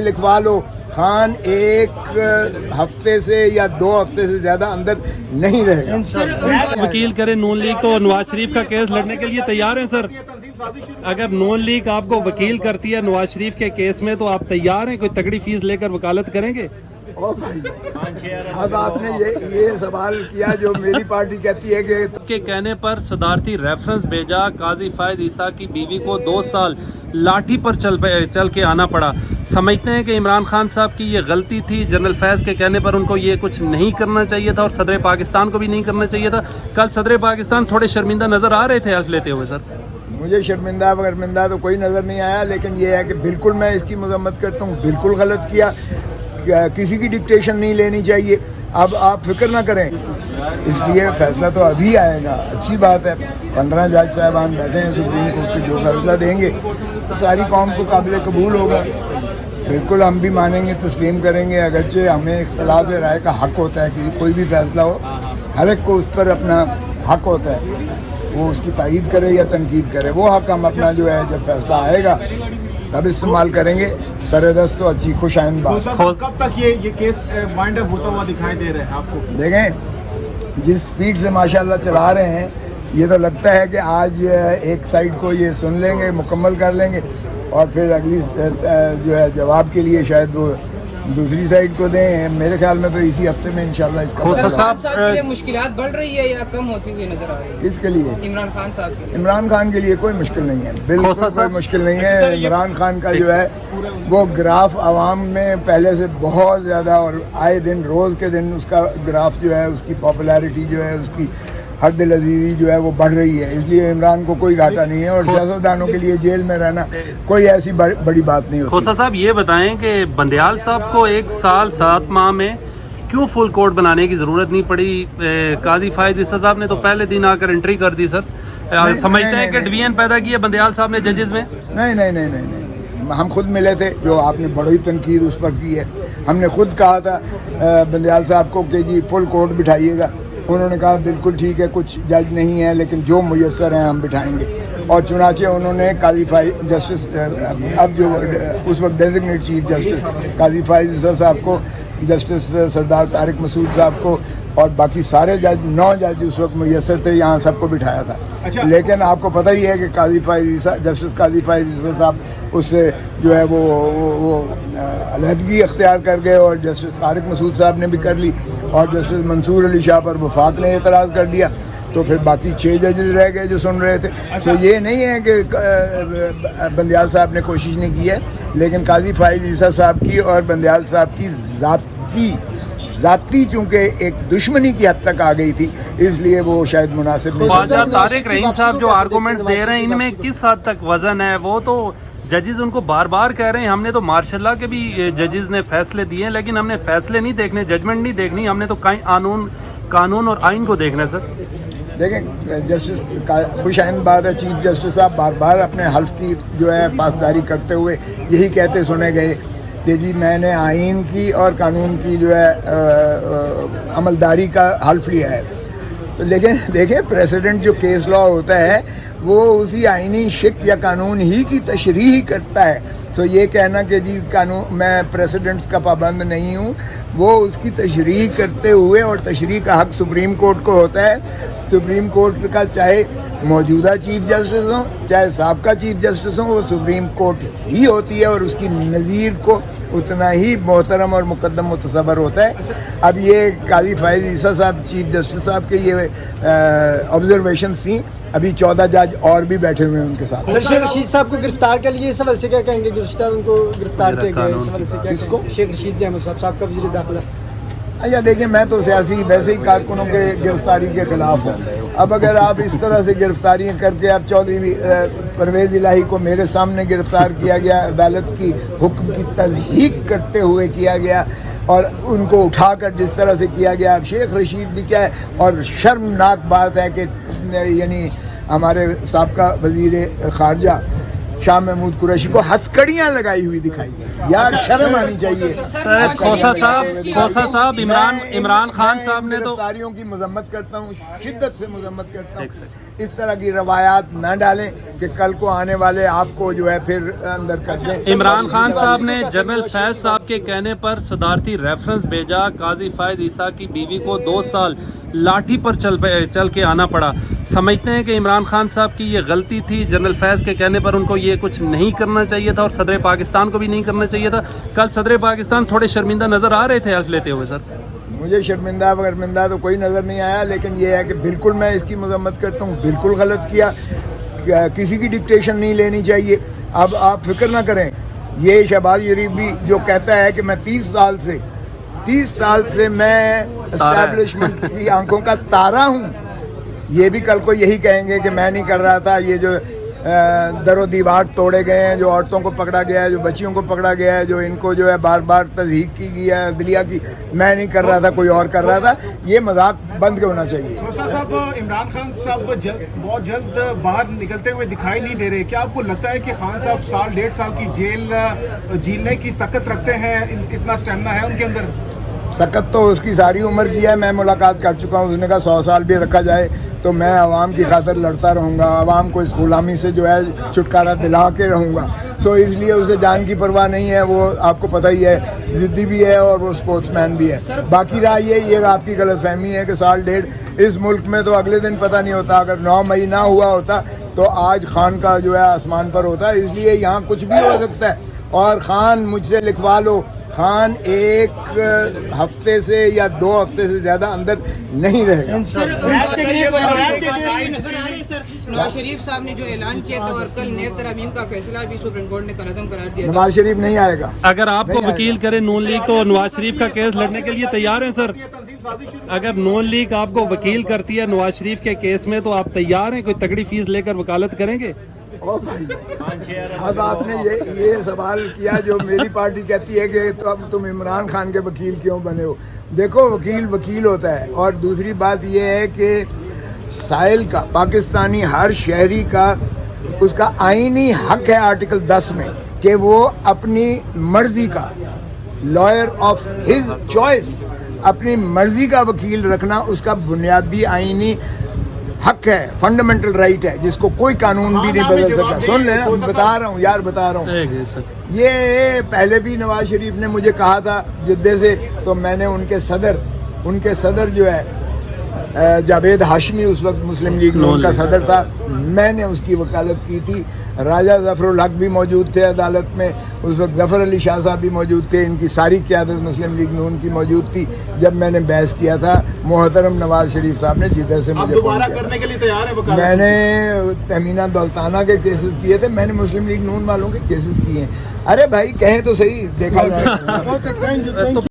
लिखवा लो, खान एक हफ्ते से या 2 हफ्ते से ज्यादा अंदर नहीं रहेगा। वकील करे नून लीग तो नवाज शरीफ का केस लड़ने के लिए तैयार हैं सर? अगर नून लीग आपको वकील करती है नवाज शरीफ के केस में तो आप तैयार हैं? कोई तगड़ी फीस लेकर वकालत करेंगे? ओ भाई, अब आपने ये सवाल किया जो मेरी पार्टी कहती है कि के कहने पर सदारती रेफरेंस भेजा, काजी फायद ईसा की बीवी को 2 साल लाठी पर चल के आना पड़ा। समझते हैं कि इमरान खान साहब की ये गलती थी, जनरल फैज़ के कहने पर उनको ये कुछ नहीं करना चाहिए था और सदर पाकिस्तान को भी नहीं करना चाहिए था। कल सदर पाकिस्तान थोड़े शर्मिंदा नज़र आ रहे थे हल्फ लेते हुए सर। मुझे शर्मिंदा तो कोई नज़र नहीं आया, लेकिन ये है कि बिल्कुल मैं इसकी मजम्मत करता हूँ, बिल्कुल गलत किया, किसी की डिक्टेशन नहीं लेनी चाहिए। अब आप फिक्र ना करें, इसलिए फैसला तो अभी आएगा, अच्छी बात है। 15 जज साहबान बैठे हैं सुप्रीम कोर्ट के, जो फैसला देंगे तो सारी कौम को काबिल कबूल होगा। बिल्कुल हम भी मानेंगे, तस्लीम करेंगे, अगरचे हमें इख्तलाफ राय का हक़ होता है कि कोई भी फैसला हो, हर एक को उस पर अपना हक़ होता है, वो उसकी तायीद करे या तनकीद करे। वो हक़ हम अपना जो है जब फैसला आएगा तब इस्तेमाल करेंगे। सरदस्त तो अच्छी खुश आइंद बात। कब तक ये केस वाइंड अप होता हुआ दिखाई दे रहा है आपको? देखें, जिस स्पीड से माशाल्लाह चला रहे हैं, ये तो लगता है कि आज एक साइड को ये सुन लेंगे, मुकम्मल कर लेंगे और फिर अगली जो है जवाब के लिए शायद वो दूसरी साइड को दें। मेरे ख्याल में तो इसी हफ्ते में इंशाल्लाह इसका खोसा साहब के लिए मुश्किलात बढ़ रही है या कम होती हुई नजर आ रही है? किसके लिए? इमरान खान साहब के लिए। इमरान खान के लिए कोई मुश्किल नहीं है, बिल्कुल कोई मुश्किल नहीं है। इमरान खान का जो है वो ग्राफ आवाम में पहले से बहुत ज़्यादा और आए दिन रोज़ के दिन उसका ग्राफ जो है, उसकी पॉपुलैरिटी जो है, उसकी हद दिल अजीज़ी जो है वो बढ़ रही है। इसलिए इमरान को कोई घाटा नहीं है और सियासतदानों के लिए जेल में रहना कोई ऐसी बड़ी बात नहीं होती। खोसा साहब ये बताएं कि बंदियाल साहब को 1 साल 7 माह में क्यों फुल कोर्ट बनाने की ज़रूरत नहीं पड़ी? काजी फायद ईसा साहब ने तो पहले दिन आकर एंट्री कर दी सर। समझते हैं कि डिवीजन पैदा किया बंदियाल साहब ने जजेस में? नहीं, हम खुद मिले थे, जो आपने बड़ी तनकीद उस पर की है। हमने खुद कहा था बंदियाल साहब को कि जी फुल कोर्ट बिठाइएगा, उन्होंने कहा बिल्कुल ठीक है, कुछ जज नहीं है लेकिन जो मुयस्सर हैं हम बिठाएंगे। और चुनाचे उन्होंने काजी फायद जस्टिस, अब जो उस वक्त डेजिग्नेट चीफ जस्टिस काजी फायद ईसा साहब को, जस्टिस सरदार तारिक मसूद साहब को और बाकी सारे जज 9 जज उस वक्त मुयस्सर थे, यहाँ सबको बिठाया था। अच्छा। लेकिन आपको पता ही है कि काजी फायद ईसा, जस्टिस काजी फायद ईसा साहब उससे जो है वो अलहदगी अख्तियार कर गए और जस्टिस तारिक मसूद साहब ने भी कर ली और जस्टिस मंसूर अली शाह पर वफाक ने एतराज़ कर दिया, तो फिर बाकी 6 जजेस रह गए जो सुन रहे थे। तो ये नहीं है कि बंदियाल साहब ने कोशिश नहीं की है, लेकिन काजी फायद ईसा साहब की और बंदियाल साहब की ज़ाती चूँकि एक दुश्मनी की हद तक आ गई थी, इसलिए वो शायद मुनासिब नहीं। ख्वाजा तारिक रहीम साहब जो आर्गूमेंट्स दे रहे हैं, इनमें किस हद तक वजन है? वो तो जजेस उनको बार बार कह रहे हैं, हमने तो मार्शल के भी जजेस ने फैसले दिए हैं, लेकिन हमने फैसले नहीं देखने, जजमेंट नहीं देखनी, हमने तो कानून और आइन को देखना है सर। देखें, जस्टिस खुश आइंद बात है, चीफ जस्टिस साहब बार बार अपने हल्फ की जो है पासदारी करते हुए यही कहते सुने गए कि जी मैंने आइन की और कानून की जो है अमलदारी का हल्फ लिया है। तो लेकिन देखें, प्रेसिडेंट जो केस लॉ होता है वो उसी आइनी शिक या कानून ही की तशरीह करता है। तो ये कहना कि जी कानून मैं प्रेसिडेंट्स का पाबंद नहीं हूँ, वो उसकी तशरीह करते हुए, और तशरीह का हक़ सुप्रीम कोर्ट को होता है। सुप्रीम कोर्ट का चाहे मौजूदा चीफ जस्टिस हो चाहे साबका चीफ जस्टिस हो, वो सुप्रीम कोर्ट ही होती है और उसकी नज़ीर को उतना ही मोहतरम और मुकद्दम मुतसबर होता है। अब ये काजी फायद ईसा साहब चीफ जस्टिस साहब के ये ऑब्जर्वेशन थी, अभी 14 जज और भी बैठे हुए हैं उनके साथ। शेख रशीद साहब को गिरफ्तार कर लिए, इस हवाले से क्या कहेंगे? गुज़श्ता उनको गिरफ्तार किया गया, इस हवाले से क्या कहेंगे? शेख रशीद अहमद साहब का वज़ीर दाखिला। अच्छा देखिए, मैं तो सियासी वैसे ही कारकुनों के गिरफ्तारी के खिलाफ हूँ। अब अगर आप इस तरह से गिरफ्तारियाँ करके, अब चौधरी परवेज़ इलाही को मेरे सामने गिरफ्तार किया गया, अदालत की हुक्म की तज़हीक करते हुए किया गया और उनको उठाकर जिस तरह से किया गया। अब शेख रशीद भी क्या है, और शर्मनाक बात है कि यानी हमारे साबका वज़ीर ख़ारजा शाह महमूद कुरैशी को हथकड़ियाँ लगाई हुई दिखाई गई। यार शर्म आनी चाहिए। सर खोसा साहब इमरान खान साहब ने तो गिरफ्तारियों की मजम्मत करता हूँ, शिद्दत से मजम्मत करता हूँ। इस तरह की रवायात न डालें कि कल को आने वाले आपको जो है फिर अंदर कर दें। इमरान खान साहब ने जनरल फैज साहब के कहने पर सदारती रेफरेंस भेजा, काजी फायद ईसा की बीवी को 2 साल लाठी पर चल के आना पड़ा। समझते हैं कि इमरान खान साहब की ये गलती थी, जनरल फैज के कहने पर उनको ये कुछ नहीं करना चाहिए था और सदर पाकिस्तान को भी नहीं करना चाहिए था। कल सदर पाकिस्तान थोड़े शर्मिंदा नज़र आ रहे थे हल्फ लेते हुए। सर मुझे शर्मिंदा तो कोई नज़र नहीं आया, लेकिन ये है कि बिल्कुल मैं इसकी मजम्मत करता हूँ, बिल्कुल गलत किया, किसी की डिक्टेशन नहीं लेनी चाहिए। अब आप फिक्र ना करें, ये शहबाज शरीफ भी जो कहता है कि मैं 30 साल से मैं एस्टैब्लिशमेंट की आंखों का तारा हूँ, ये भी कल को यही कहेंगे कि मैं नहीं कर रहा था। ये जो दरो दीवार तोड़े गए हैं, जो औरतों को पकड़ा गया है, जो बच्चियों को पकड़ा गया है, जो इनको जो है बार बार तज़हीक की गई है अदलिया की, मैं नहीं कर रहा था, कोई और कर रहा था, ये मजाक बंद होना चाहिए। खोसा साहब, इमरान खान साहब बहुत जल्द बाहर निकलते हुए दिखाई नहीं दे रहे, क्या आपको लगता है कि खान साहब 1.5 साल की जेल जीलने की सकत रखते हैं, इतना स्टेमिना है उनके अंदर? सकत तो उसकी सारी उम्र की है, मैं मुलाकात कर चुका हूँ, उसने कहा 100 साल भी रखा जाए तो मैं आवाम की खातिर लड़ता रहूँगा, आवाम को इस गुलामी से जो है छुटकारा दिला के रहूँगा। सो इसलिए उसे जान की परवाह नहीं है, वो आपको पता ही है, ज़िद्दी भी है और वो स्पोर्ट्समैन भी है। बाकी रहा ये आपकी गलतफहमी है कि 1.5 इस मुल्क में तो अगले दिन पता नहीं होता, अगर 9 मई ना हुआ होता तो आज खान का जो है आसमान पर होता, इसलिए यहाँ कुछ भी हो सकता है। और खान मुझसे लिखवा लो, खान 1 हफ्ते से या 2 हफ्ते से ज़्यादा अंदर नहीं रहेगा। नजर आ रही सर, नवाज शरीफ साहब ने जो ऐलान किया था और कल नए तरमीम का फैसला भी सुप्रीम कोर्ट ने कलअदम करार दिया था। नवाज शरीफ नहीं आएगा। अगर आपको वकील करे नून लीग तो नवाज शरीफ का केस लड़ने के लिए तैयार हैं सर? अगर नून लीग आपको वकील करती है नवाज शरीफ के केस में तो आप तैयार हैं? कोई तगड़ी फीस लेकर वकालत करेंगे? ओ भाई, अब आपने ये सवाल किया जो मेरी पार्टी कहती है कि तो अब तुम इमरान खान के वकील क्यों बने हो। देखो, वकील होता है। और दूसरी बात ये है कि साहिल का, पाकिस्तानी हर शहरी का, उसका आईनी हक है आर्टिकल 10 में कि वो अपनी मर्जी का, लॉयर ऑफ हिज चॉइस, अपनी मर्जी का वकील रखना उसका बुनियादी आईनी हक है, फंडामेंटल राइट है, जिसको कोई कानून भी नहीं बदल सकता। सुन लेना, बता रहा हूँ। ये पहले भी नवाज शरीफ ने मुझे कहा था जिद्दे से, तो मैंने उनके सदर जो है जावेद हाशमी, उस वक्त मुस्लिम लीग नून का सदर था, मैंने उसकी वकालत की थी। राजा ज़फ़रुल हक भी मौजूद थे अदालत में, उस वक्त ज़फ़र अली शाह साहब भी मौजूद थे, इनकी सारी क़यादत मुस्लिम लीग नून की मौजूद थी जब मैंने बहस किया था। मोहतरम नवाज शरीफ साहब ने जिधर से मुझे दोबारा करने के लिए तैयार है वकालत? मैंने तहमीना दौलताना के केसेस किए थे, मैंने मुस्लिम लीग नून वालों के केसेस किए हैं। अरे भाई, कहें तो सही, देखा जाए।